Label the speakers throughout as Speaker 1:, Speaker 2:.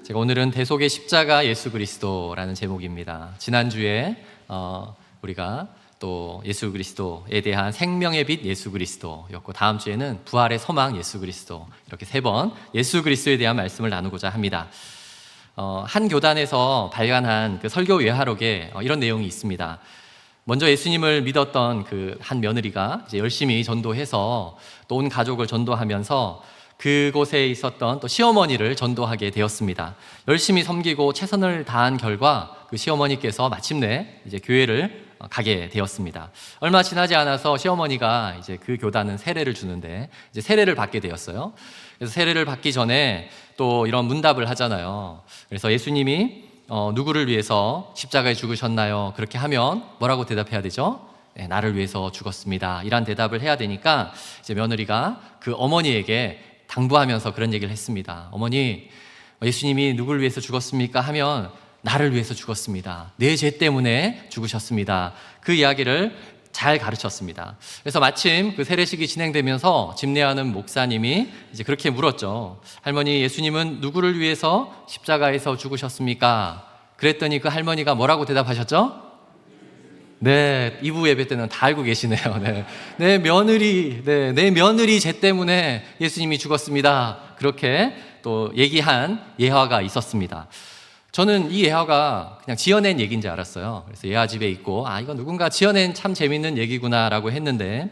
Speaker 1: 제가 오늘은 대속의 십자가 예수 그리스도라는 제목입니다. 지난주에 우리가 또 예수 그리스도에 대한 생명의 빛 예수 그리스도였고, 다음 주에는 부활의 소망 예수 그리스도, 이렇게 세 번 예수 그리스도에 대한 말씀을 나누고자 합니다. 한 교단에서 발간한 그 설교 외화록에 이런 내용이 있습니다. 먼저 예수님을 믿었던 그 한 며느리가 이제 열심히 전도해서 또 온 가족을 전도하면서 그곳에 있었던 또 시어머니를 전도하게 되었습니다. 열심히 섬기고 최선을 다한 결과 그 시어머니께서 마침내 이제 교회를 가게 되었습니다. 얼마 지나지 않아서 시어머니가 이제 그 교단은 세례를 주는데 이제 세례를 받게 되었어요. 그래서 세례를 받기 전에 또 이런 문답을 하잖아요. 그래서 예수님이 누구를 위해서 십자가에 죽으셨나요? 그렇게 하면 뭐라고 대답해야 되죠? 네, 나를 위해서 죽었습니다. 이란 대답을 해야 되니까 이제 며느리가 그 어머니에게 당부하면서 그런 얘기를 했습니다. 어머니, 예수님이 누구를 위해서 죽었습니까? 하면 나를 위해서 죽었습니다. 내 죄 때문에 죽으셨습니다. 그 이야기를 잘 가르쳤습니다. 그래서 마침 그 세례식이 진행되면서 집례하는 목사님이 이제 그렇게 물었죠. 할머니, 예수님은 누구를 위해서 십자가에서 죽으셨습니까? 그랬더니 그 할머니가 뭐라고 대답하셨죠? 네, 2부 예배 때는 다 알고 계시네요. 네. 내 며느리 죄 때문에 예수님이 죽었습니다. 그렇게 또 얘기한 예화가 있었습니다. 저는 이 예화가 그냥 지어낸 얘기인 줄 알았어요. 그래서 예화집에 있고, 이거 누군가 지어낸 참 재밌는 얘기구나라고 했는데,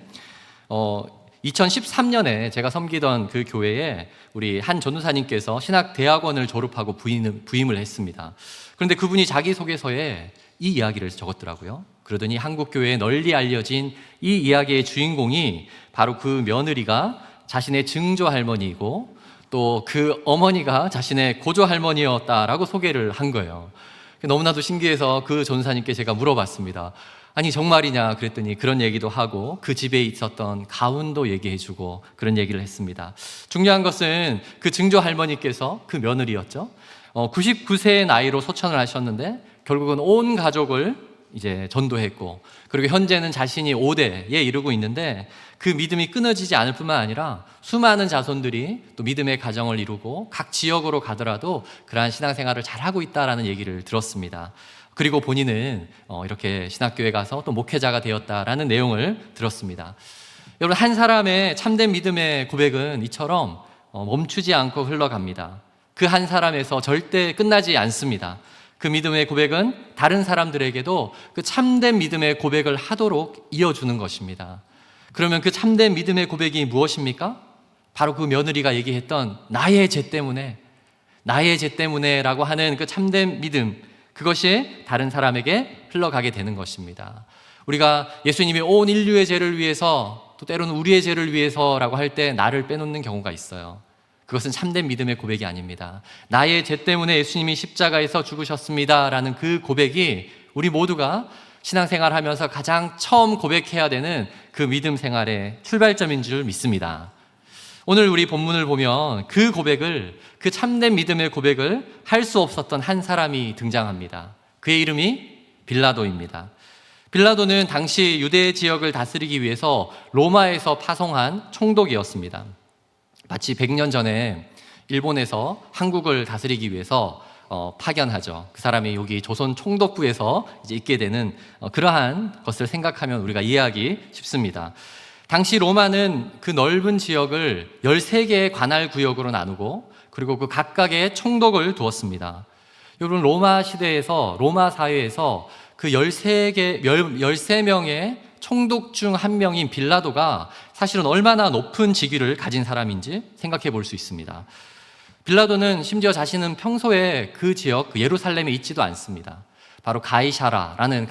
Speaker 1: 2013년에 제가 섬기던 그 교회에 우리 한 전도사님께서 신학대학원을 졸업하고 부임을 했습니다. 그런데 그분이 자기소개서에 이 이야기를 적었더라고요. 그러더니 한국교회에 널리 알려진 이 이야기의 주인공이 바로 그 며느리가 자신의 증조할머니이고 또 그 어머니가 자신의 고조할머니였다라고 소개를 한 거예요. 너무나도 신기해서 그 전사님께 제가 물어봤습니다. 아니 정말이냐 그랬더니 그런 얘기도 하고 그 집에 있었던 가훈도 얘기해주고 그런 얘기를 했습니다. 중요한 것은 그 증조할머니께서 그 며느리였죠. 99세의 나이로 소천을 하셨는데 결국은 온 가족을 이제 전도했고, 그리고 현재는 자신이 5대에 이르고 있는데 그 믿음이 끊어지지 않을 뿐만 아니라 수많은 자손들이 또 믿음의 가정을 이루고 각 지역으로 가더라도 그러한 신앙생활을 잘하고 있다라는 얘기를 들었습니다. 그리고 본인은 이렇게 신학교에 가서 또 목회자가 되었다라는 내용을 들었습니다. 여러분, 한 사람의 참된 믿음의 고백은 이처럼 멈추지 않고 흘러갑니다. 그 한 사람에서 절대 끝나지 않습니다. 그 믿음의 고백은 다른 사람들에게도 그 참된 믿음의 고백을 하도록 이어주는 것입니다. 그러면 그 참된 믿음의 고백이 무엇입니까? 바로 그 며느리가 얘기했던 나의 죄 때문에라고 하는 그 참된 믿음, 그것이 다른 사람에게 흘러가게 되는 것입니다. 우리가 예수님이 온 인류의 죄를 위해서, 또 때로는 우리의 죄를 위해서라고 할 때 나를 빼놓는 경우가 있어요. 그것은 참된 믿음의 고백이 아닙니다. 나의 죄 때문에 예수님이 십자가에서 죽으셨습니다라는 그 고백이 우리 모두가 신앙생활 하면서 가장 처음 고백해야 되는 그 믿음 생활의 출발점인 줄 믿습니다. 오늘 우리 본문을 보면 그 고백을, 그 참된 믿음의 고백을 할 수 없었던 한 사람이 등장합니다. 그의 이름이 빌라도입니다. 빌라도는 당시 유대 지역을 다스리기 위해서 로마에서 파송한 총독이었습니다. 마치 100년 전에 일본에서 한국을 다스리기 위해서 파견하죠. 그 사람이 여기 조선 총독부에서 이제 있게 되는 그러한 것을 생각하면 우리가 이해하기 쉽습니다. 당시 로마는 그 넓은 지역을 13개의 관할 구역으로 나누고 그리고 그 각각의 총독을 두었습니다. 여러분, 로마 시대에서, 로마 사회에서 그 13명의 총독 중 한 명인 빌라도가 사실은 얼마나 높은 직위를 가진 사람인지 생각해 볼 수 있습니다. 빌라도는 심지어 자신은 평소에 그 지역, 그 예루살렘에 있지도 않습니다. 바로 가이사라라는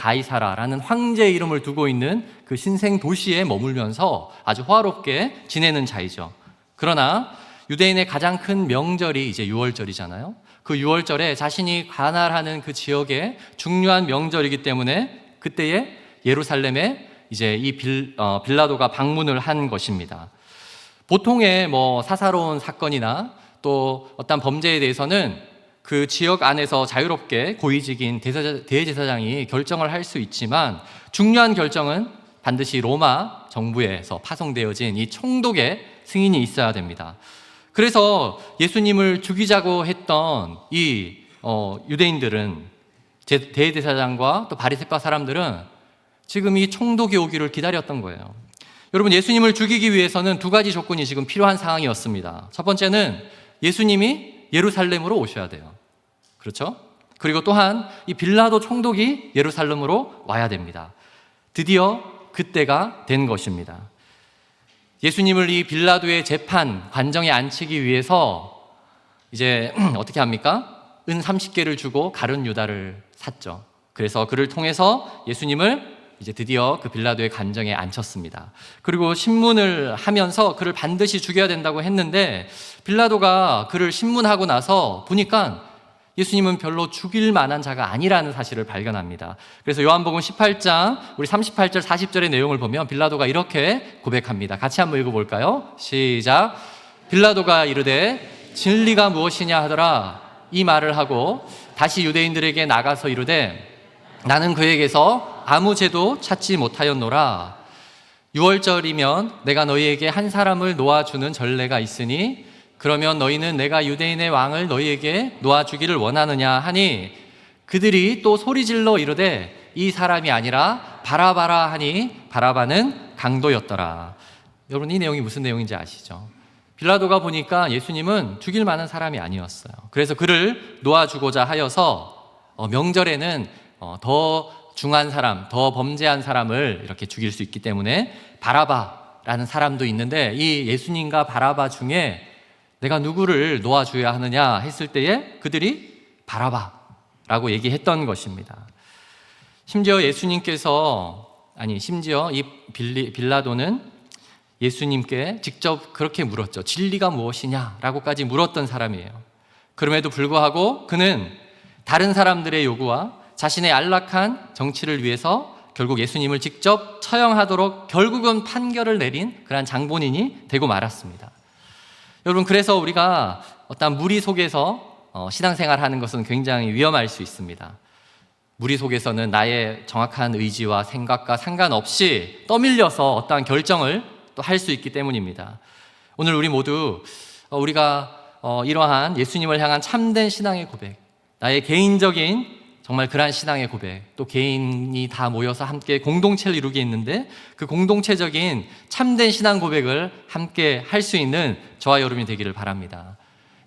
Speaker 1: 황제의 이름을 두고 있는 그 신생 도시에 머물면서 아주 호화롭게 지내는 자이죠. 그러나 유대인의 가장 큰 명절이 이제 유월절이잖아요. 그 유월절에 자신이 관할하는 그 지역의 중요한 명절이기 때문에 그때에 예루살렘에 이제 이 빌라도가 방문을 한 것입니다. 보통의 사사로운 사건이나 또 어떤 범죄에 대해서는 그 지역 안에서 자유롭게 고위직인 대제사장이 결정을 할 수 있지만 중요한 결정은 반드시 로마 정부에서 파송되어진 이 총독의 승인이 있어야 됩니다. 그래서 예수님을 죽이자고 했던 이 유대인들은, 대제사장과 또 바리새파 사람들은 지금 이 총독이 오기를 기다렸던 거예요. 여러분, 예수님을 죽이기 위해서는 두 가지 조건이 지금 필요한 상황이었습니다. 첫 번째는 예수님이 예루살렘으로 오셔야 돼요. 그렇죠? 그리고 또한 이 빌라도 총독이 예루살렘으로 와야 됩니다. 드디어 그때가 된 것입니다. 예수님을 이 빌라도의 재판 관정에 앉히기 위해서 이제 어떻게 합니까? 은 30개를 주고 가룟 유다를 샀죠. 그래서 그를 통해서 예수님을 이제 드디어 그 빌라도의 관정에 앉혔습니다. 그리고 신문을 하면서 그를 반드시 죽여야 된다고 했는데, 빌라도가 그를 신문하고 나서 보니까 예수님은 별로 죽일 만한 자가 아니라는 사실을 발견합니다. 그래서 요한복음 18장 우리 38절 40절의 내용을 보면 빌라도가 이렇게 고백합니다. 같이 한번 읽어볼까요? 시작. 빌라도가 이르되 진리가 무엇이냐 하더라. 이 말을 하고 다시 유대인들에게 나가서 이르되 나는 그에게서 아무 죄도 찾지 못하였노라. 6월절이면 내가 너희에게 한 사람을 놓아주는 전례가 있으니 그러면 너희는 내가 유대인의 왕을 너희에게 놓아주기를 원하느냐 하니 그들이 또 소리질러 이르되 이 사람이 아니라 바라바라 하니 바라바는 강도였더라. 여러분, 이 내용이 무슨 내용인지 아시죠? 빌라도가 보니까 예수님은 죽일 만한 사람이 아니었어요. 그래서 그를 놓아주고자 하여서 명절에는 더 중한 사람, 더 범죄한 사람을 이렇게 죽일 수 있기 때문에 바라바라는 사람도 있는데, 이 예수님과 바라바 중에 내가 누구를 놓아줘야 하느냐 했을 때에 그들이 바라바라고 얘기했던 것입니다. 심지어 이 빌라도는 예수님께 직접 그렇게 물었죠. 진리가 무엇이냐라고까지 물었던 사람이에요. 그럼에도 불구하고 그는 다른 사람들의 요구와 자신의 안락한 정치를 위해서 결국 예수님을 직접 처형하도록 결국은 판결을 내린 그러한 장본인이 되고 말았습니다. 여러분, 그래서 우리가 어떤 무리 속에서 신앙생활하는 것은 굉장히 위험할 수 있습니다. 무리 속에서는 나의 정확한 의지와 생각과 상관없이 떠밀려서 어떠한 결정을 또 할 수 있기 때문입니다. 오늘 우리 모두 우리가 이러한 예수님을 향한 참된 신앙의 고백, 나의 개인적인 정말 그러한 신앙의 고백, 또 개인이 다 모여서 함께 공동체를 이루게 있는데 그 공동체적인 참된 신앙 고백을 함께 할 수 있는 저와 여러분이 되기를 바랍니다.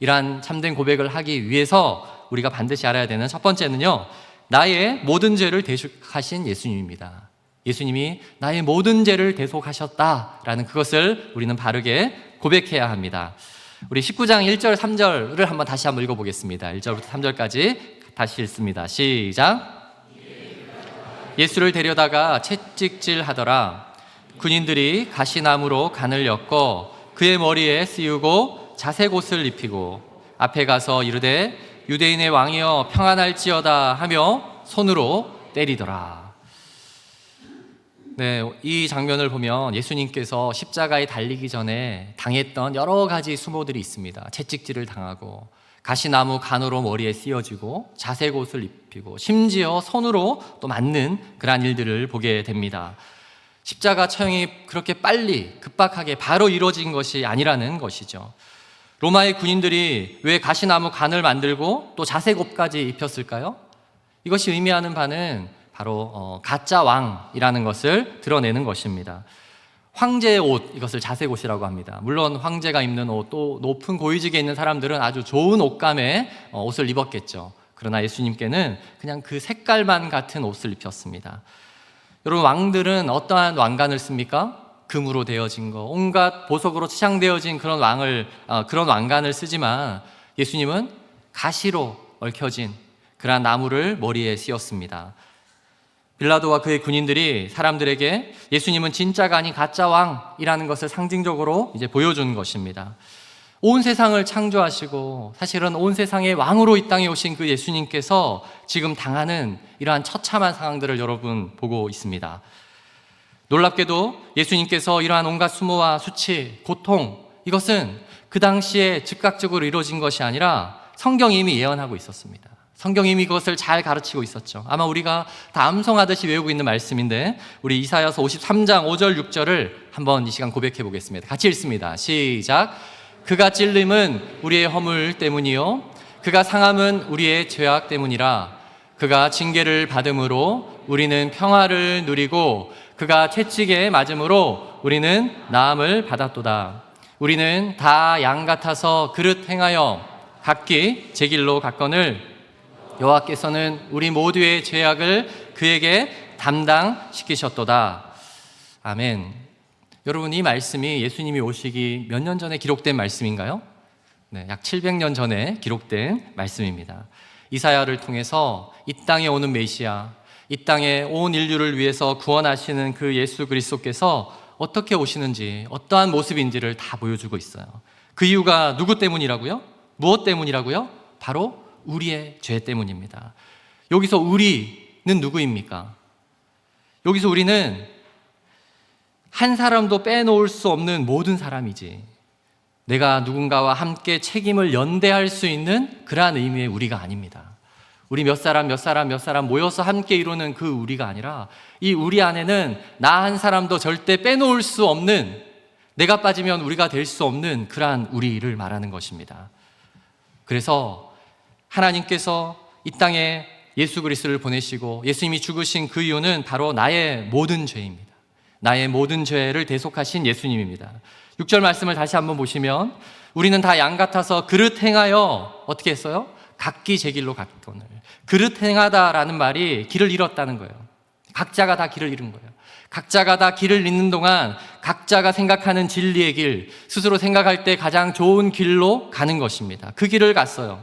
Speaker 1: 이러한 참된 고백을 하기 위해서 우리가 반드시 알아야 되는 첫 번째는요, 나의 모든 죄를 대속하신 예수님입니다. 예수님이 나의 모든 죄를 대속하셨다라는 그것을 우리는 바르게 고백해야 합니다. 우리 19장 1절 3절을 다시 한번 읽어보겠습니다. 1절부터 3절까지 다시 읽습니다. 시작. 예수를 데려다가 채찍질 하더라. 군인들이 가시나무로 간을 엮어 그의 머리에 씌우고 자색 옷을 입히고 앞에 가서 이르되 유대인의 왕이여 평안할지어다 하며 손으로 때리더라. 네, 이 장면을 보면 예수님께서 십자가에 달리기 전에 당했던 여러 가지 수모들이 있습니다. 채찍질을 당하고 가시나무 간으로 머리에 씌워지고 자색 옷을 입히고 심지어 손으로 또 맞는 그러한 일들을 보게 됩니다. 십자가 처형이 그렇게 빨리 급박하게 바로 이루어진 것이 아니라는 것이죠. 로마의 군인들이 왜 가시나무 간을 만들고 또 자색 옷까지 입혔을까요? 이것이 의미하는 바는 바로 가짜 왕이라는 것을 드러내는 것입니다. 황제의 옷, 이것을 자색 옷이라고 합니다. 물론 황제가 입는 옷, 또 높은 고위직에 있는 사람들은 아주 좋은 옷감의 옷을 입었겠죠. 그러나 예수님께는 그냥 그 색깔만 같은 옷을 입혔습니다. 여러분, 왕들은 어떠한 왕관을 씁니까? 금으로 되어진 거, 온갖 보석으로 치장되어진 그런 왕관을 쓰지만 예수님은 가시로 얽혀진 그러한 나무를 머리에 씌웠습니다. 빌라도와 그의 군인들이 사람들에게 예수님은 진짜가 아닌 가짜 왕이라는 것을 상징적으로 이제 보여준 것입니다. 온 세상을 창조하시고 사실은 온 세상의 왕으로 이 땅에 오신 그 예수님께서 지금 당하는 이러한 처참한 상황들을 여러분 보고 있습니다. 놀랍게도 예수님께서 이러한 온갖 수모와 수치, 고통, 이것은 그 당시에 즉각적으로 이루어진 것이 아니라 성경이 이미 예언하고 있었습니다. 성경이 이미 그것을 잘 가르치고 있었죠. 아마 우리가 다 암송하듯이 외우고 있는 말씀인데 우리 이사야서 53장 5절 6절을 한번 이 시간 고백해 보겠습니다. 같이 읽습니다. 시작. 그가 찔림은 우리의 허물 때문이요 그가 상함은 우리의 죄악 때문이라. 그가 징계를 받음으로 우리는 평화를 누리고 그가 채찍에 맞음으로 우리는 나음을 받았도다. 우리는 다 양 같아서 그릇 행하여 각기 제 길로 갔거늘 여호와께서는 우리 모두의 죄악을 그에게 담당시키셨도다. 아멘. 여러분, 이 말씀이 예수님이 오시기 몇 년 전에 기록된 말씀인가요? 네, 약 700년 전에 기록된 말씀입니다. 이사야를 통해서 이 땅에 오는 메시아, 이 땅에 온 인류를 위해서 구원하시는 그 예수 그리스도께서 어떻게 오시는지, 어떠한 모습인지를 다 보여주고 있어요. 그 이유가 누구 때문이라고요? 무엇 때문이라고요? 바로 우리의 죄 때문입니다. 여기서 우리는 누구입니까? 여기서 우리는 한 사람도 빼놓을 수 없는 모든 사람이지, 내가 누군가와 함께 책임을 연대할 수 있는 그러한 의미의 우리가 아닙니다. 우리 몇 사람 모여서 함께 이루는 그 우리가 아니라, 이 우리 안에는 나 한 사람도 절대 빼놓을 수 없는, 내가 빠지면 우리가 될 수 없는 그러한 우리를 말하는 것입니다. 그래서 하나님께서 이 땅에 예수 그리스도를 보내시고 예수님이 죽으신 그 이유는 바로 나의 모든 죄입니다. 나의 모든 죄를 대속하신 예수님입니다. 6절 말씀을 다시 한번 보시면, 우리는 다 양 같아서 그릇 행하여 어떻게 했어요? 각기 제 길로 갔거늘. 그릇 행하다라는 말이 길을 잃었다는 거예요. 각자가 다 길을 잃은 거예요. 각자가 다 길을 잃는 동안 각자가 생각하는 진리의 길, 스스로 생각할 때 가장 좋은 길로 가는 것입니다. 그 길을 갔어요.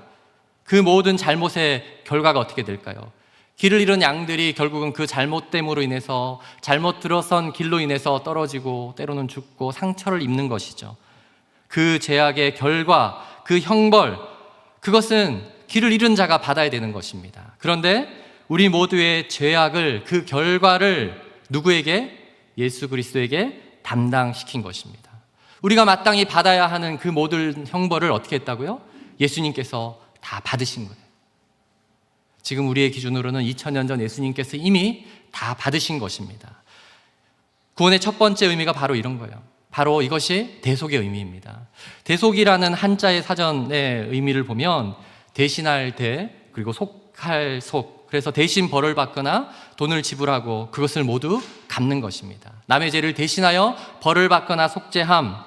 Speaker 1: 그 모든 잘못의 결과가 어떻게 될까요? 길을 잃은 양들이 결국은 그 잘못됨으로 인해서, 잘못 들어선 길로 인해서 떨어지고 때로는 죽고 상처를 입는 것이죠. 그 죄악의 결과, 그 형벌, 그것은 길을 잃은 자가 받아야 되는 것입니다. 그런데 우리 모두의 죄악을, 그 결과를 누구에게? 예수 그리스도에게 담당시킨 것입니다. 우리가 마땅히 받아야 하는 그 모든 형벌을 어떻게 했다고요? 예수님께서 다 받으신 거예요. 지금 우리의 기준으로는 2000년 전 예수님께서 이미 다 받으신 것입니다. 구원의 첫 번째 의미가 바로 이런 거예요. 바로 이것이 대속의 의미입니다. 대속이라는 한자의 사전의 의미를 보면 대신할 대, 그리고 속할 속, 그래서 대신 벌을 받거나 돈을 지불하고 그것을 모두 갚는 것입니다. 남의 죄를 대신하여 벌을 받거나 속죄함.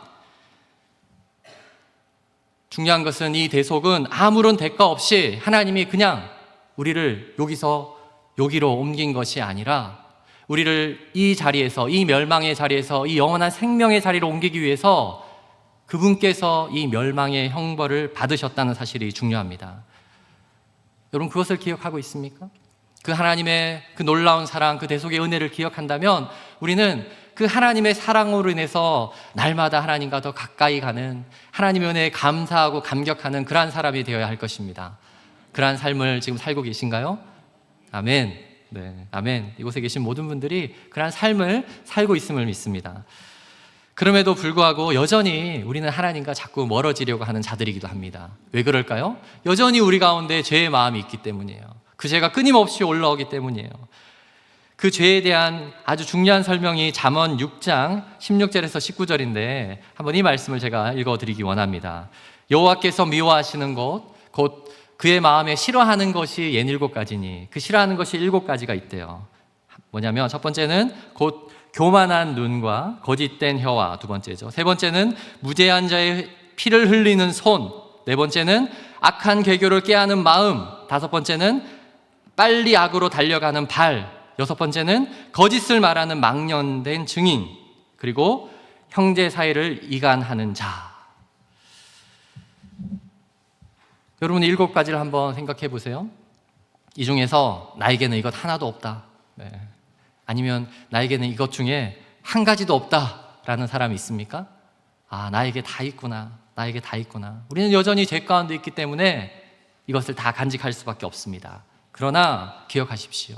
Speaker 1: 중요한 것은 이 대속은 아무런 대가 없이 하나님이 그냥 우리를 여기서 여기로 옮긴 것이 아니라, 우리를 이 자리에서, 이 멸망의 자리에서 이 영원한 생명의 자리로 옮기기 위해서 그분께서 이 멸망의 형벌을 받으셨다는 사실이 중요합니다. 여러분, 그것을 기억하고 있습니까? 그 하나님의 그 놀라운 사랑, 그 대속의 은혜를 기억한다면 우리는 그 하나님의 사랑으로 인해서 날마다 하나님과 더 가까이 가는, 하나님의 은혜에 감사하고 감격하는 그러한 사람이 되어야 할 것입니다. 그러한 삶을 지금 살고 계신가요? 아멘. 네, 아멘. 이곳에 계신 모든 분들이 그러한 삶을 살고 있음을 믿습니다. 그럼에도 불구하고 여전히 우리는 하나님과 자꾸 멀어지려고 하는 자들이기도 합니다. 왜 그럴까요? 여전히 우리 가운데 죄의 마음이 있기 때문이에요. 그 죄가 끊임없이 올라오기 때문이에요. 그 죄에 대한 아주 중요한 설명이 잠언 6장 16절에서 19절인데 한번 이 말씀을 제가 읽어드리기 원합니다. 여호와께서 미워하시는 것, 곧 그의 마음에 싫어하는 것이 67가지니 그 싫어하는 것이 7가지가 있대요. 뭐냐면 첫 번째는 곧 교만한 눈과 거짓된 혀와, 두 번째죠. 세 번째는 무죄한 자의 피를 흘리는 손, 네 번째는 악한 계교를 꾀하는 마음, 다섯 번째는 빨리 악으로 달려가는 발, 여섯 번째는 거짓을 말하는 망령된 증인, 그리고 형제 사이를 이간하는 자. 여러분, 7가지를 한번 생각해 보세요. 이 중에서 나에게는 이것 하나도 없다, 네. 아니면 나에게는 이것 중에 한 가지도 없다라는 사람이 있습니까? 아, 나에게 다 있구나, 나에게 다 있구나. 우리는 여전히 죄 가운데 있기 때문에 이것을 다 간직할 수밖에 없습니다. 그러나 기억하십시오.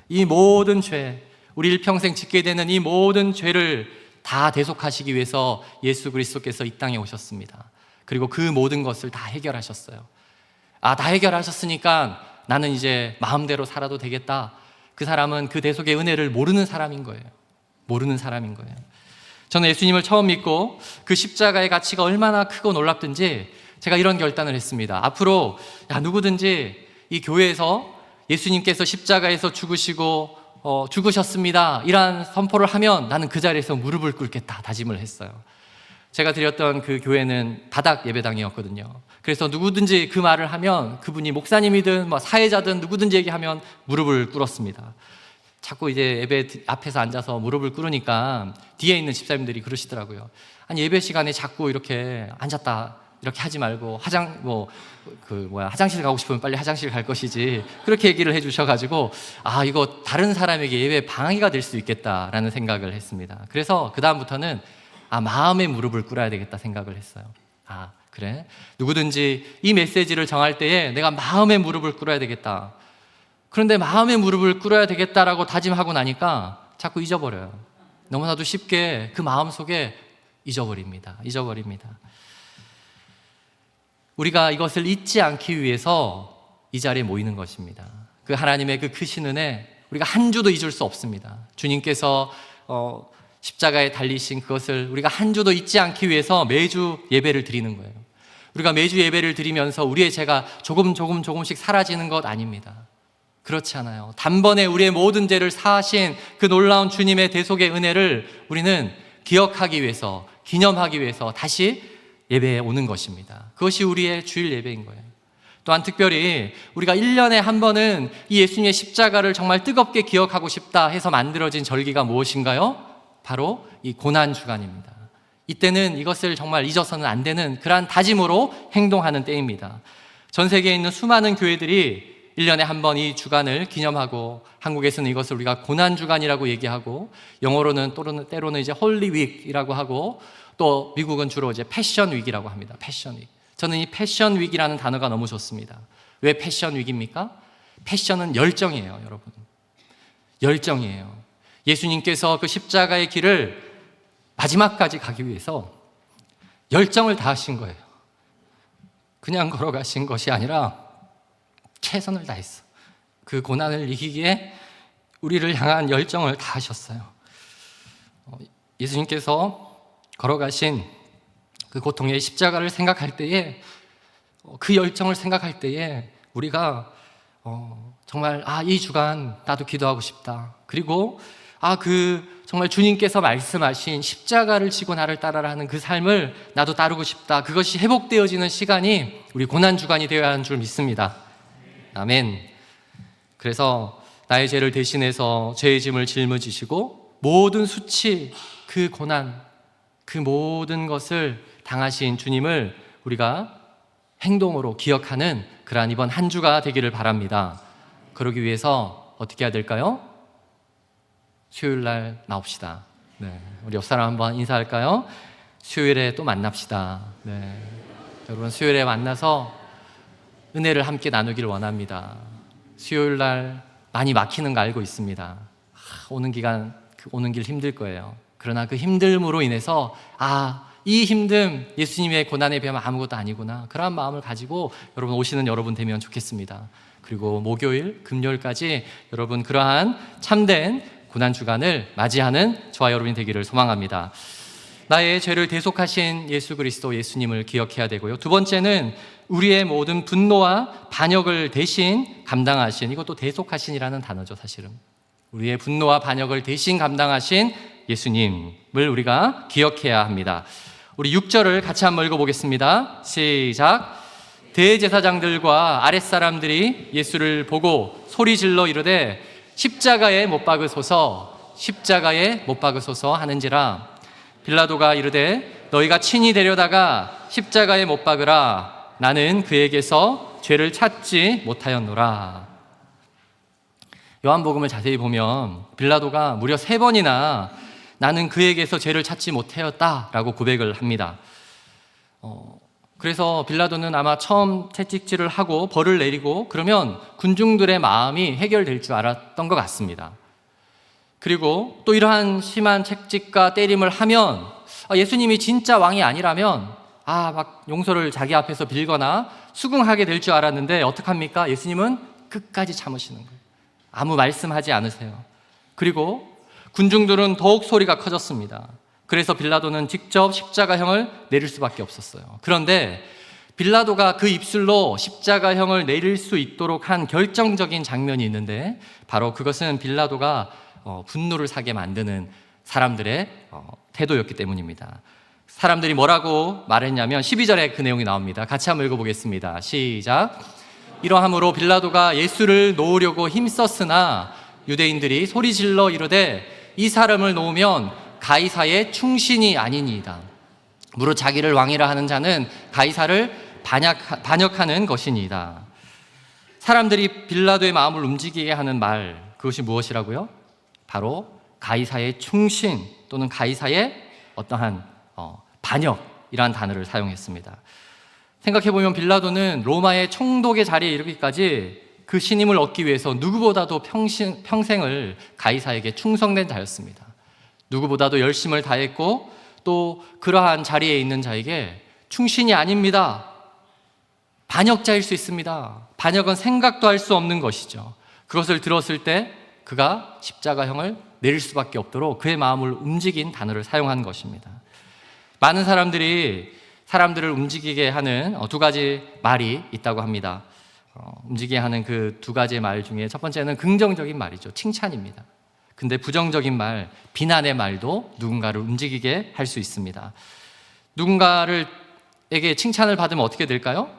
Speaker 1: 이 모든 죄, 우리 일평생 짓게 되는 이 모든 죄를 다 대속하시기 위해서 예수 그리스도께서 이 땅에 오셨습니다. 그리고 그 모든 것을 다 해결하셨어요. 아, 다 해결하셨으니까 나는 이제 마음대로 살아도 되겠다. 그 사람은 그 대속의 은혜를 모르는 사람인 거예요. 모르는 사람인 거예요. 저는 예수님을 처음 믿고 그 십자가의 가치가 얼마나 크고 놀랍든지 제가 이런 결단을 했습니다. 앞으로 누구든지 이 교회에서 예수님께서 십자가에서 죽으시고 죽으셨습니다, 이러한 선포를 하면 나는 그 자리에서 무릎을 꿇겠다 다짐을 했어요. 제가 드렸던 그 교회는 다닥 예배당이었거든요. 그래서 누구든지 그 말을 하면 그분이 목사님이든 사회자든 누구든지 얘기하면 무릎을 꿇었습니다. 자꾸 이제 예배 앞에서 앉아서 무릎을 꿇으니까 뒤에 있는 집사님들이 그러시더라고요. 아니, 예배 시간에 자꾸 이렇게 앉았다 이렇게 하지 말고 화장실 가고 싶으면 빨리 화장실 갈 것이지, 그렇게 얘기를 해주셔가지고 이거 다른 사람에게 예배 방해가 될 수 있겠다라는 생각을 했습니다. 그래서 그 다음부터는 마음의 무릎을 꿇어야 되겠다 생각을 했어요. 그래? 누구든지 이 메시지를 정할 때에 내가 마음의 무릎을 꿇어야 되겠다. 그런데 마음의 무릎을 꿇어야 되겠다라고 다짐하고 나니까 자꾸 잊어버려요. 너무나도 쉽게 그 마음 속에 잊어버립니다. 우리가 이것을 잊지 않기 위해서 이 자리에 모이는 것입니다. 그 하나님의 그 크신 은혜, 우리가 한 주도 잊을 수 없습니다. 주님께서 십자가에 달리신 그것을 우리가 한 주도 잊지 않기 위해서 매주 예배를 드리는 거예요. 우리가 매주 예배를 드리면서 우리의 죄가 조금씩 사라지는 것 아닙니다. 그렇지 않아요. 단번에 우리의 모든 죄를 사하신 그 놀라운 주님의 대속의 은혜를 우리는 기억하기 위해서, 기념하기 위해서 다시 예배에 오는 것입니다. 그것이 우리의 주일 예배인 거예요. 또한 특별히 우리가 1년에 한 번은 이 예수님의 십자가를 정말 뜨겁게 기억하고 싶다 해서 만들어진 절기가 무엇인가요? 바로 이 고난주간입니다. 이때는 이것을 정말 잊어서는 안 되는 그러한 다짐으로 행동하는 때입니다. 전 세계에 있는 수많은 교회들이 1년에 한 번 이 주간을 기념하고, 한국에서는 이것을 우리가 고난주간이라고 얘기하고, 영어로는 때로는 이제 홀리윅이라고 하고, 또 미국은 주로 이제 패션 윅이라고 합니다. 패션 윅. 저는 이 패션 윅이라는 단어가 너무 좋습니다. 왜 패션 윅입니까? 패션은 열정이에요, 여러분. 열정이에요. 예수님께서 그 십자가의 길을 마지막까지 가기 위해서 열정을 다하신 거예요. 그냥 걸어가신 것이 아니라 최선을 다했어. 그 고난을 이기기에 우리를 향한 열정을 다하셨어요. 예수님께서 걸어가신 그 고통의 십자가를 생각할 때에, 그 열정을 생각할 때에 우리가 정말 이 주간 나도 기도하고 싶다. 그리고 정말 주님께서 말씀하신 십자가를 지고 나를 따라라 하는 그 삶을 나도 따르고 싶다. 그것이 회복되어지는 시간이 우리 고난주간이 되어야 하는 줄 믿습니다. 아멘. 그래서 나의 죄를 대신해서 죄의 짐을 짊어지시고 모든 수치, 그 고난, 그 모든 것을 당하신 주님을 우리가 행동으로 기억하는 그러한 이번 한 주가 되기를 바랍니다. 그러기 위해서 어떻게 해야 될까요? 수요일 날 나옵시다. 네, 우리 옆 사람 한번 인사할까요? 수요일에 또 만납시다. 네, 여러분 수요일에 만나서 은혜를 함께 나누기를 원합니다. 수요일 날 많이 막히는 거 알고 있습니다. 오는 길 힘들 거예요. 그러나 그 힘듦으로 인해서 이 힘듦 예수님의 고난에 비하면 아무것도 아니구나, 그러한 마음을 가지고 여러분 오시는 여러분 되면 좋겠습니다. 그리고 목요일, 금요일까지 여러분 그러한 참된 고난주간을 맞이하는 저와 여러분이 되기를 소망합니다. 나의 죄를 대속하신 예수 그리스도 예수님을 기억해야 되고요. 두 번째는 우리의 모든 분노와 반역을 대신 감당하신, 이것도 대속하신이라는 단어죠. 사실은 우리의 분노와 반역을 대신 감당하신 예수님을 우리가 기억해야 합니다. 우리 6절을 같이 한번 읽어보겠습니다. 시작. 대제사장들과 아랫사람들이 예수를 보고 소리질러 이르되 십자가에 못 박으소서, 십자가에 못 박으소서 하는지라. 빌라도가 이르되 너희가 친히 데려다가 십자가에 못 박으라. 나는 그에게서 죄를 찾지 못하였노라. 요한복음을 자세히 보면 빌라도가 무려 3번이나 나는 그에게서 죄를 찾지 못하였다라고 고백을 합니다. 그래서 빌라도는 아마 처음 채찍질을 하고 벌을 내리고 그러면 군중들의 마음이 해결될 줄 알았던 것 같습니다. 그리고 또 이러한 심한 채찍과 때림을 하면 예수님이 진짜 왕이 아니라면 막 용서를 자기 앞에서 빌거나 수긍하게 될 줄 알았는데 어떡합니까? 예수님은 끝까지 참으시는 거예요. 아무 말씀하지 않으세요. 그리고 군중들은 더욱 소리가 커졌습니다. 그래서 빌라도는 직접 십자가형을 내릴 수밖에 없었어요. 그런데 빌라도가 그 입술로 십자가형을 내릴 수 있도록 한 결정적인 장면이 있는데, 바로 그것은 빌라도가 분노를 사게 만드는 사람들의 태도였기 때문입니다. 사람들이 뭐라고 말했냐면 12절에 그 내용이 나옵니다. 같이 한번 읽어보겠습니다. 시작. 이러함으로 빌라도가 예수를 놓으려고 힘썼으나 유대인들이 소리질러 이르되 이 사람을 놓으면 가이사의 충신이 아니니이다. 무릇 자기를 왕이라 하는 자는 가이사를 반역하는 것이니이다. 사람들이 빌라도의 마음을 움직이게 하는 말, 그것이 무엇이라고요? 바로 가이사의 충신 또는 가이사의 어떠한 반역이라는 단어를 사용했습니다. 생각해보면 빌라도는 로마의 총독의 자리에 이르기까지 그 신임을 얻기 위해서 누구보다도 평생을 가이사에게 충성된 자였습니다. 누구보다도 열심을 다했고 또 그러한 자리에 있는 자에게 충신이 아닙니다, 반역자일 수 있습니다, 반역은 생각도 할 수 없는 것이죠. 그것을 들었을 때 그가 십자가형을 내릴 수밖에 없도록 그의 마음을 움직인 단어를 사용한 것입니다. 많은 사람들이 사람들을 움직이게 하는 두 가지 말이 있다고 합니다. 움직이게 하는 그 두 가지의 말 중에 첫 번째는 긍정적인 말이죠. 칭찬입니다. 근데 부정적인 말, 비난의 말도 누군가를 움직이게 할 수 있습니다. 누군가에게 칭찬을 받으면 어떻게 될까요?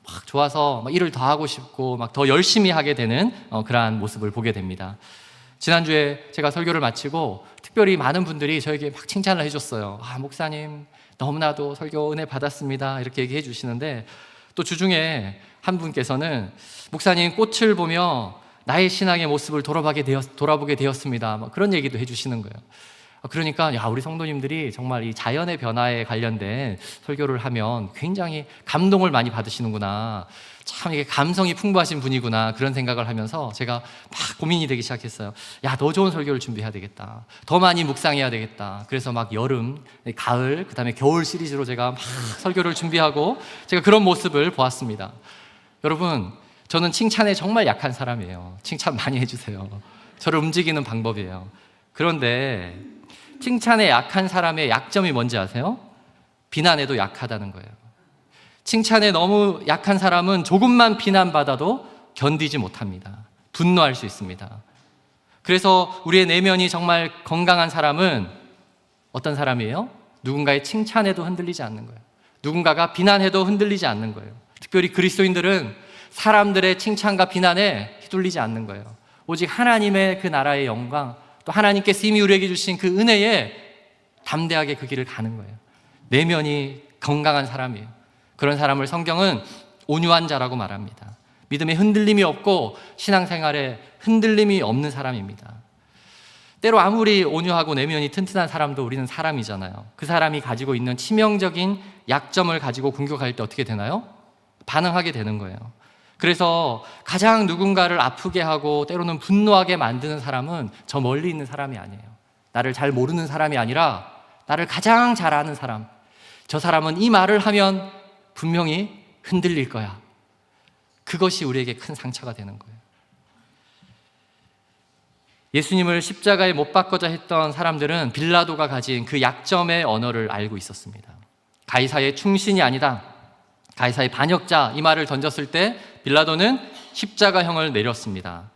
Speaker 1: 막 좋아서 일을 더 하고 싶고 막 더 열심히 하게 되는 그러한 모습을 보게 됩니다. 지난주에 제가 설교를 마치고 특별히 많은 분들이 저에게 막 칭찬을 해줬어요. 목사님 너무나도 설교 은혜 받았습니다, 이렇게 얘기해 주시는데, 또 주중에 한 분께서는 목사님 꽃을 보며 나의 신앙의 모습을 돌아보게 되었습니다, 그런 얘기도 해주시는 거예요. 그러니까 우리 성도님들이 정말 이 자연의 변화에 관련된 설교를 하면 굉장히 감동을 많이 받으시는구나, 참 이게 감성이 풍부하신 분이구나, 그런 생각을 하면서 제가 막 고민이 되기 시작했어요. 더 좋은 설교를 준비해야 되겠다, 더 많이 묵상해야 되겠다. 그래서 막 여름, 가을, 그 다음에 겨울 시리즈로 제가 막 설교를 준비하고 제가 그런 모습을 보았습니다. 여러분, 저는 칭찬에 정말 약한 사람이에요. 칭찬 많이 해주세요. 저를 움직이는 방법이에요. 그런데 칭찬에 약한 사람의 약점이 뭔지 아세요? 비난에도 약하다는 거예요. 칭찬에 너무 약한 사람은 조금만 비난받아도 견디지 못합니다. 분노할 수 있습니다. 그래서 우리의 내면이 정말 건강한 사람은 어떤 사람이에요? 누군가의 칭찬에도 흔들리지 않는 거예요. 누군가가 비난해도 흔들리지 않는 거예요. 특별히 그리스도인들은 사람들의 칭찬과 비난에 휘둘리지 않는 거예요. 오직 하나님의 그 나라의 영광, 또 하나님께서 이미 우리에게 주신 그 은혜에 담대하게 그 길을 가는 거예요. 내면이 건강한 사람이에요. 그런 사람을 성경은 온유한 자라고 말합니다. 믿음에 흔들림이 없고 신앙생활에 흔들림이 없는 사람입니다. 때로 아무리 온유하고 내면이 튼튼한 사람도 우리는 사람이잖아요. 그 사람이 가지고 있는 치명적인 약점을 가지고 공격할 때 어떻게 되나요? 반응하게 되는 거예요. 그래서 가장 누군가를 아프게 하고 때로는 분노하게 만드는 사람은 저 멀리 있는 사람이 아니에요. 나를 잘 모르는 사람이 아니라 나를 가장 잘 아는 사람. 저 사람은 이 말을 하면 분명히 흔들릴 거야. 그것이 우리에게 큰 상처가 되는 거예요. 예수님을 십자가에 못 박고자 했던 사람들은 빌라도가 가진 그 약점의 언어를 알고 있었습니다. 가이사의 충신이 아니다, 가이사의 반역자, 이 말을 던졌을 때 빌라도는 십자가형을 내렸습니다.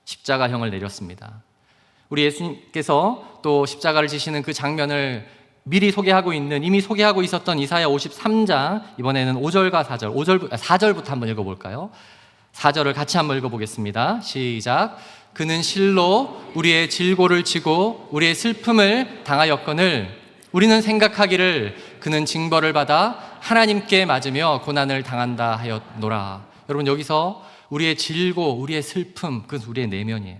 Speaker 1: 십자가형을 내렸습니다. 우리 예수님께서 또 십자가를 지시는 그 장면을 미리 이미 소개하고 있었던 이사야 53장, 이번에는 5절과 4절부터 한번 읽어볼까요? 4절을 같이 한번 읽어보겠습니다. 시작. 그는 실로 우리의 질고를 지고 우리의 슬픔을 당하였거늘 우리는 생각하기를 그는 징벌을 받아 하나님께 맞으며 고난을 당한다 하였노라. 여러분, 여기서 우리의 질고, 우리의 슬픔, 그것은 우리의 내면이에요.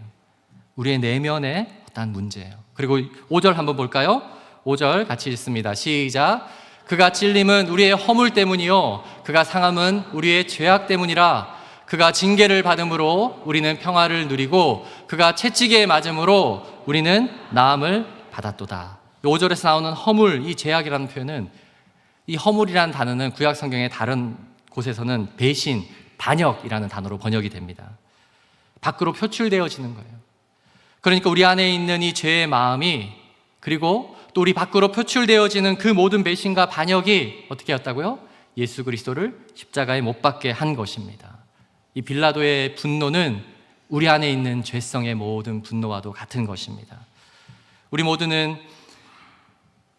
Speaker 1: 우리의 내면의 어떤 문제예요. 그리고 5절 한번 볼까요? 5절 같이 읽습니다. 시작. 그가 찔림은 우리의 허물 때문이요 그가 상함은 우리의 죄악 때문이라. 그가 징계를 받음으로 우리는 평화를 누리고 그가 채찍에 맞음으로 우리는 나음을 받았도다. 5절에서 나오는 허물, 이 죄악이라는 표현은, 이 허물이라는 단어는 구약 성경의 다른 곳에서는 배신, 반역이라는 단어로 번역이 됩니다. 밖으로 표출되어지는 거예요. 그러니까 우리 안에 있는 이 죄의 마음이, 그리고 또 우리 밖으로 표출되어지는 그 모든 배신과 반역이 어떻게 했다고요? 예수 그리스도를 십자가에 못 박게 한 것입니다. 이 빌라도의 분노는 우리 안에 있는 죄성의 모든 분노와도 같은 것입니다. 우리 모두는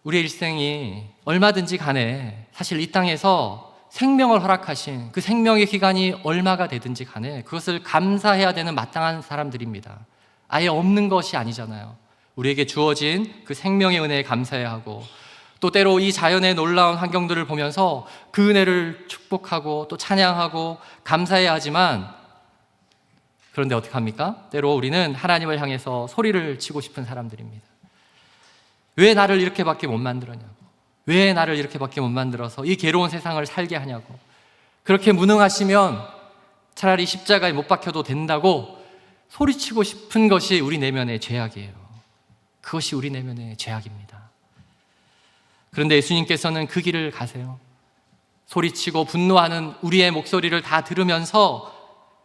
Speaker 1: 우리의 일생이 얼마든지 간에 사실 이 땅에서 생명을 허락하신 그 생명의 기간이 얼마가 되든지 간에 그것을 감사해야 되는 마땅한 사람들입니다. 아예 없는 것이 아니잖아요. 우리에게 주어진 그 생명의 은혜에 감사해야 하고, 또 때로 이 자연의 놀라운 환경들을 보면서 그 은혜를 축복하고 또 찬양하고 감사해야 하지만, 그런데 어떻게 합니까? 때로 우리는 하나님을 향해서 소리를 치고 싶은 사람들입니다. 왜 나를 이렇게밖에 못 만들었냐고, 왜 나를 이렇게밖에 못 만들어서 이 괴로운 세상을 살게 하냐고, 그렇게 무능하시면 차라리 십자가에 못 박혀도 된다고 소리치고 싶은 것이 우리 내면의 죄악이에요. 그것이 우리 내면의 죄악입니다. 그런데 예수님께서는 그 길을 가세요. 소리치고 분노하는 우리의 목소리를 다 들으면서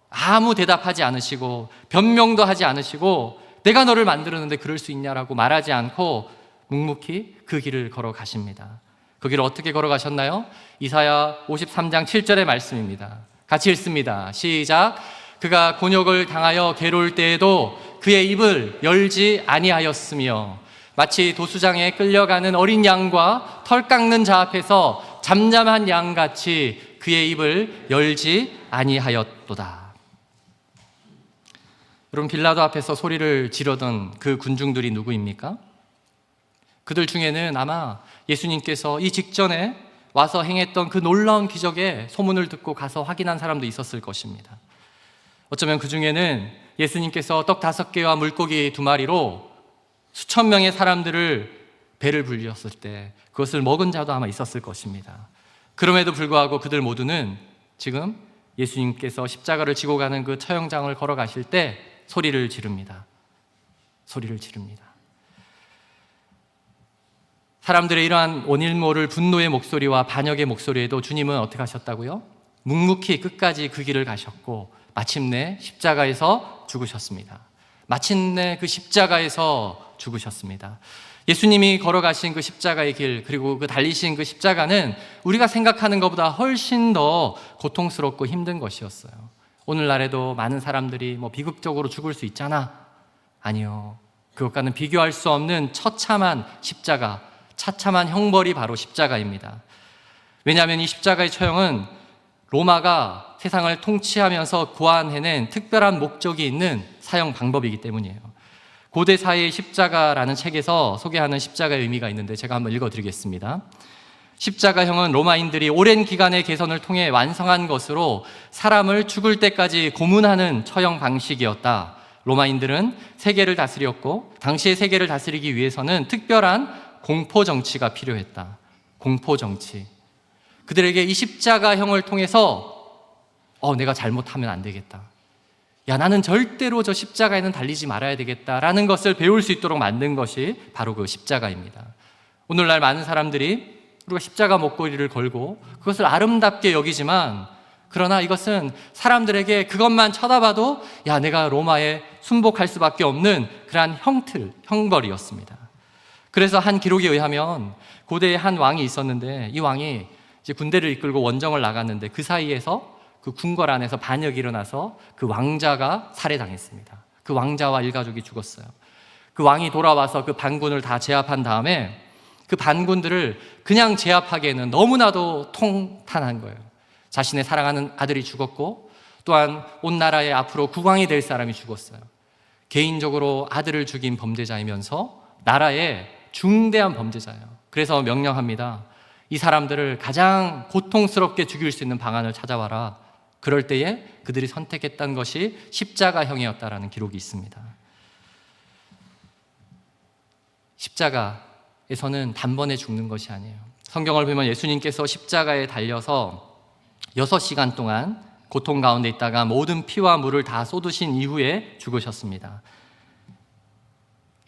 Speaker 1: 아무 대답하지 않으시고 변명도 하지 않으시고 내가 너를 만들었는데 그럴 수 있냐라고 말하지 않고 묵묵히 그 길을 걸어가십니다. 그 길을 어떻게 걸어가셨나요? 이사야 53장 7절의 말씀입니다. 같이 읽습니다. 시작. 그가 곤욕을 당하여 괴로울 때에도 그의 입을 열지 아니하였으며 마치 도수장에 끌려가는 어린 양과 털 깎는 자 앞에서 잠잠한 양같이 그의 입을 열지 아니하였도다. 여러분, 빌라도 앞에서 소리를 지르던 그 군중들이 누구입니까? 그들 중에는 아마 예수님께서 이 직전에 와서 행했던 그 놀라운 기적의 소문을 듣고 가서 확인한 사람도 있었을 것입니다. 어쩌면 그 중에는 예수님께서 떡 5개와 물고기 2마리로 수천 명의 사람들을 배를 불렸을 때 그것을 먹은 자도 아마 있었을 것입니다. 그럼에도 불구하고 그들 모두는 지금 예수님께서 십자가를 지고 가는 그 처형장을 걸어가실 때 소리를 지릅니다. 소리를 지릅니다. 사람들의 이러한 원일 모를 분노의 목소리와 반역의 목소리에도 주님은 어떻게 하셨다고요? 묵묵히 끝까지 그 길을 가셨고 마침내 십자가에서 죽으셨습니다. 마침내 그 십자가에서 죽으셨습니다. 예수님이 걸어가신 그 십자가의 길, 그리고 그 달리신 그 십자가는 우리가 생각하는 것보다 훨씬 더 고통스럽고 힘든 것이었어요. 오늘날에도 많은 사람들이 비극적으로 죽을 수 있잖아. 아니요. 그것과는 비교할 수 없는 처참한 십자가, 처참한 형벌이 바로 십자가입니다. 왜냐하면 이 십자가의 처형은 로마가 세상을 통치하면서 고안해낸 특별한 목적이 있는 사형 방법이기 때문이에요. 고대 사회의 십자가라는 책에서 소개하는 십자가의 의미가 있는데 제가 한번 읽어드리겠습니다. 십자가형은 로마인들이 오랜 기간의 개선을 통해 완성한 것으로 사람을 죽을 때까지 고문하는 처형 방식이었다. 로마인들은 세계를 다스렸고 당시의 세계를 다스리기 위해서는 특별한 공포 정치가 필요했다. 공포 정치. 그들에게 이 십자가형을 통해서 내가 잘못하면 안 되겠다. 야, 나는 절대로 저 십자가에는 달리지 말아야 되겠다라는 것을 배울 수 있도록 만든 것이 바로 그 십자가입니다. 오늘날 많은 사람들이 우리가 십자가 목걸이를 걸고 그것을 아름답게 여기지만, 그러나 이것은 사람들에게 그것만 쳐다봐도 야, 내가 로마에 순복할 수밖에 없는 그러한 형벌이었습니다. 그래서 한 기록에 의하면 고대에 한 왕이 있었는데 이 왕이 이제 군대를 이끌고 원정을 나갔는데 그 사이에서 그 궁궐 안에서 반역이 일어나서 그 왕자가 살해당했습니다. 그 왕자와 일가족이 죽었어요. 그 왕이 돌아와서 그 반군을 다 제압한 다음에 그 반군들을 그냥 제압하기에는 너무나도 통탄한 거예요. 자신의 사랑하는 아들이 죽었고 또한 온 나라의 앞으로 국왕이 될 사람이 죽었어요. 개인적으로 아들을 죽인 범죄자이면서 나라의 중대한 범죄자예요. 그래서 명령합니다. 이 사람들을 가장 고통스럽게 죽일 수 있는 방안을 찾아와라. 그럴 때에 그들이 선택했던 것이 십자가형이었다라는 기록이 있습니다. 십자가에서는 단번에 죽는 것이 아니에요. 성경을 보면 예수님께서 십자가에 달려서 6시간 동안 고통 가운데 있다가 모든 피와 물을 다 쏟으신 이후에 죽으셨습니다.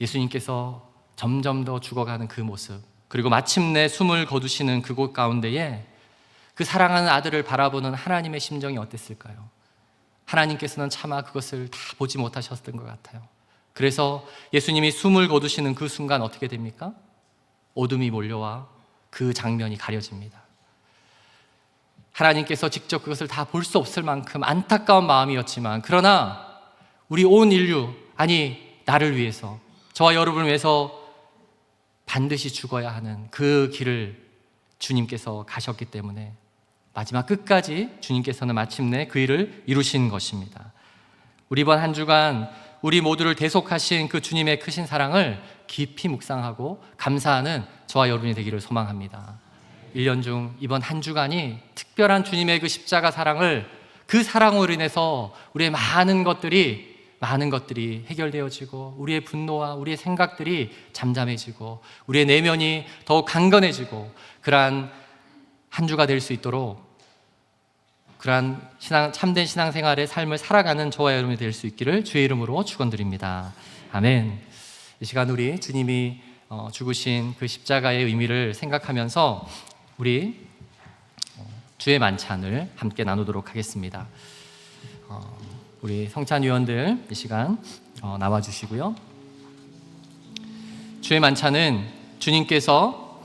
Speaker 1: 예수님께서 점점 더 죽어가는 그 모습, 그리고 마침내 숨을 거두시는 그곳 가운데에 그 사랑하는 아들을 바라보는 하나님의 심정이 어땠을까요? 하나님께서는 차마 그것을 다 보지 못하셨던 것 같아요. 그래서 예수님이 숨을 거두시는 그 순간 어떻게 됩니까? 어둠이 몰려와 그 장면이 가려집니다. 하나님께서 직접 그것을 다 볼 수 없을 만큼 안타까운 마음이었지만, 그러나 우리 온 인류, 아니 나를 위해서, 저와 여러분을 위해서 반드시 죽어야 하는 그 길을 주님께서 가셨기 때문에 마지막 끝까지 주님께서는 마침내 그 일을 이루신 것입니다. 우리 이번 한 주간 우리 모두를 대속하신 그 주님의 크신 사랑을 깊이 묵상하고 감사하는 저와 여러분이 되기를 소망합니다. 1년 중 이번 한 주간이 특별한 주님의 그 십자가 사랑을, 그 사랑으로 인해서 우리의 많은 것들이 해결되어지고, 우리의 분노와 우리의 생각들이 잠잠해지고, 우리의 내면이 더욱 강건해지고, 그러한 한 주가 될 수 있도록 그러한 참된 신앙생활의 삶을 살아가는 저와 여러분이 될 수 있기를 주의 이름으로 축원드립니다. 아멘. 이 시간 우리 주님이 죽으신 그 십자가의 의미를 생각하면서 우리 주의 만찬을 함께 나누도록 하겠습니다. 우리 성찬위원들 이 시간 나와주시고요. 주의 만찬은 주님께서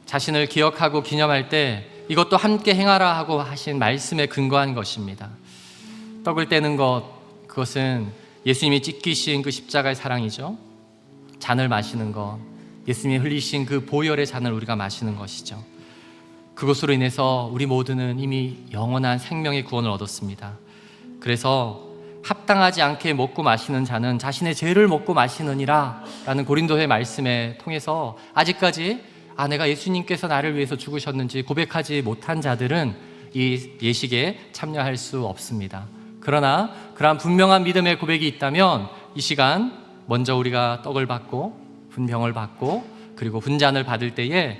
Speaker 1: 자신을 기억하고 기념할 때 이것도 함께 행하라 하고 하신 말씀에 근거한 것입니다. 떡을 떼는 것, 그것은 예수님이 찢기신 그 십자가의 사랑이죠. 잔을 마시는 것, 예수님이 흘리신 그 보혈의 잔을 우리가 마시는 것이죠. 그것으로 인해서 우리 모두는 이미 영원한 생명의 구원을 얻었습니다. 그래서 합당하지 않게 먹고 마시는 자는 자신의 죄를 먹고 마시느니라 라는 고린도의 말씀에 통해서 아직까지 내가 예수님께서 나를 위해서 죽으셨는지 고백하지 못한 자들은 이 예식에 참여할 수 없습니다. 그러나 그러한 분명한 믿음의 고백이 있다면 이 시간 먼저 우리가 떡을 받고 분병을 받고 그리고 분잔을 받을 때에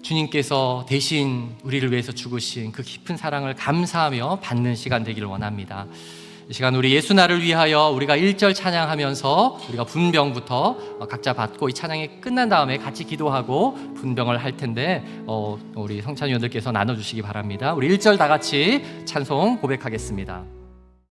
Speaker 1: 주님께서 대신 우리를 위해서 죽으신 그 깊은 사랑을 감사하며 받는 시간 되기를 원합니다. 이 시간 우리 예수 나를 위하여 우리가 1절 찬양하면서 우리가 분병부터 각자 받고 이 찬양이 끝난 다음에 같이 기도하고 분병을 할 텐데 우리 성찬위원들께서 나눠주시기 바랍니다. 우리 1절 다 같이 찬송 고백하겠습니다.